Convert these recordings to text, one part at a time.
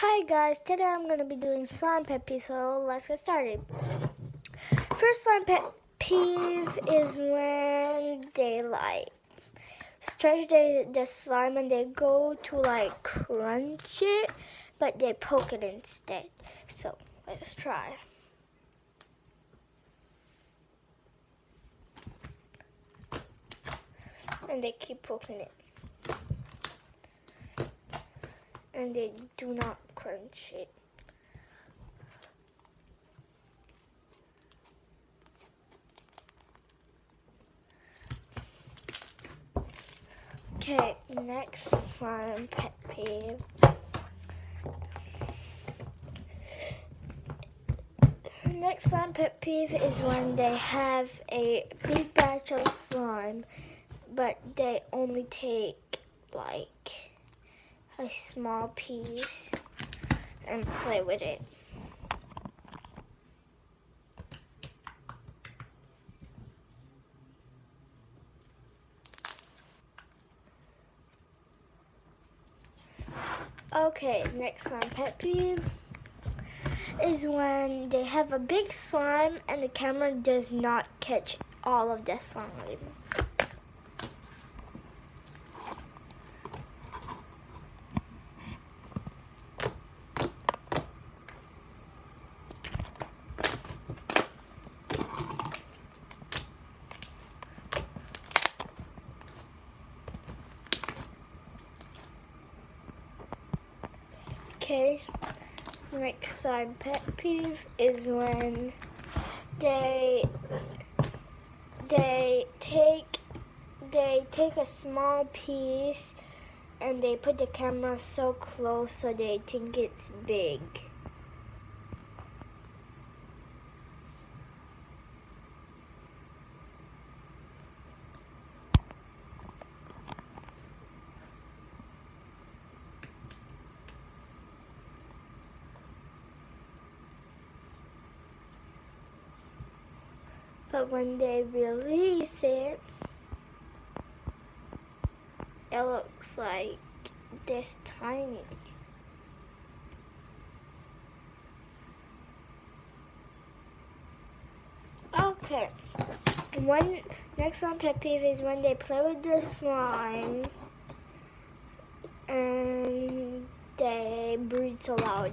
Hi guys, today I'm going to be doing slime pet peeve, so let's get started. First slime pet peeve is when they stretch the slime and they go to crunch it, but they poke it instead. So let's try. And they keep poking it. And they do not crunch it. Okay, next slime pet peeve. Next slime pet peeve is when they have a big batch of slime, but they only take a small piece and play with it. Okay, next slime pet peeve is when they have a big slime and the camera does not catch all of the slime anymore. Okay, next slime pet peeve is when they take a small piece and they put the camera so close so they think it's big. But when they release it, it looks like this tiny. Okay. Next slime pet peeve is when they play with their slime and they breathe so loud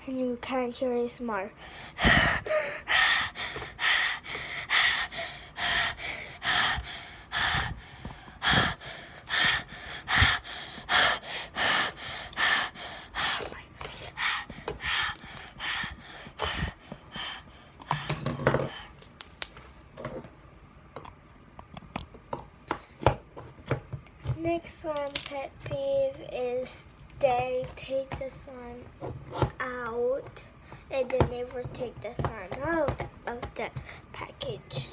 and you can't hear it smart. Next slime pet peeve is they take the slime out and they never take the slime out of the package.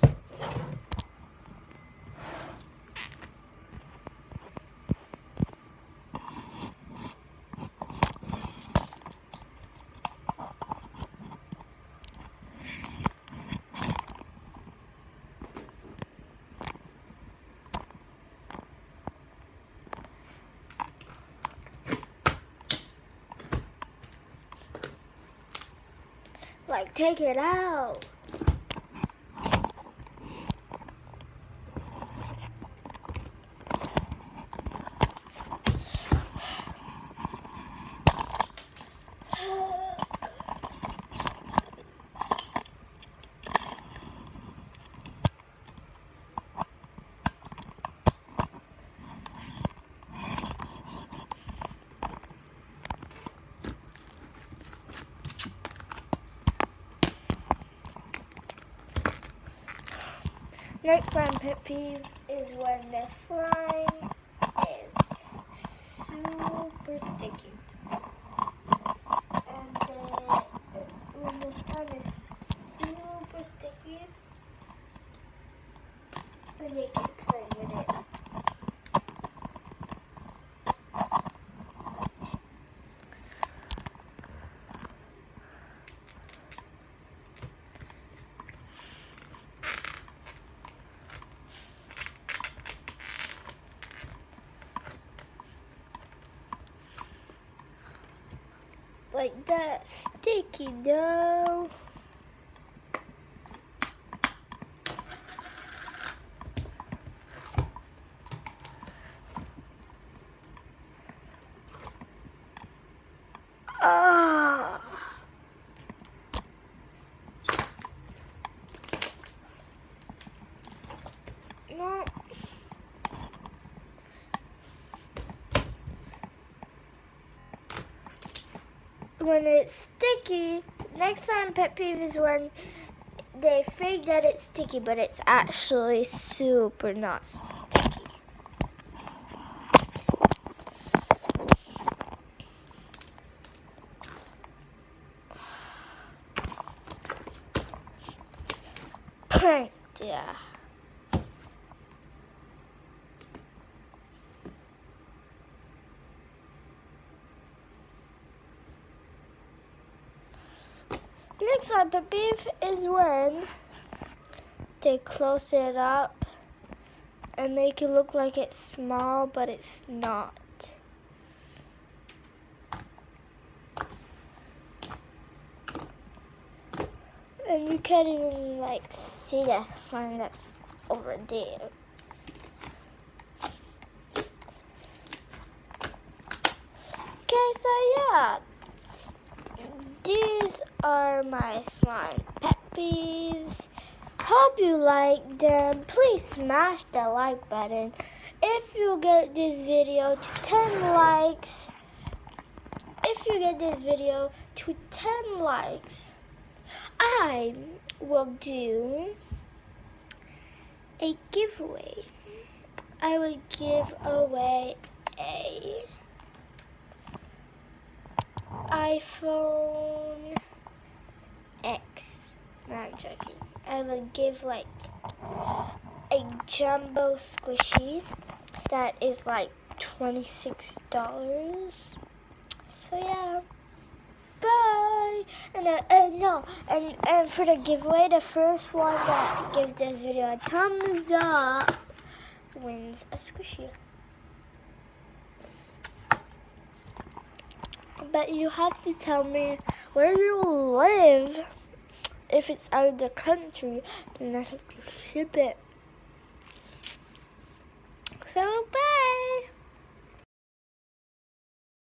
Take it out. Next slime pet peeve is when the slime is super sticky. And then when the slime is super sticky, and they keep playing with it. like that sticky though. Ah. No. When it's sticky, next time pet peeve is when they fake that it's sticky, but it's actually super not sticky. Yeah. Next time pet peeve is when they close it up and make it look like it's small, but it's not. And you can't even like see that slime that's over there. Okay, so yeah, these are my slime pet peeves. Hope you like them. Please smash the like button. If you get this video to 10 likes, I will do a giveaway. I will give away a iPhone X. No, I'm joking. I will give like a jumbo squishy that is like $26. So yeah. Bye. And for the giveaway, the first one that gives this video a thumbs up wins a squishy. But you have to tell me where you live. If it's out of the country, then I have to ship it. So bye.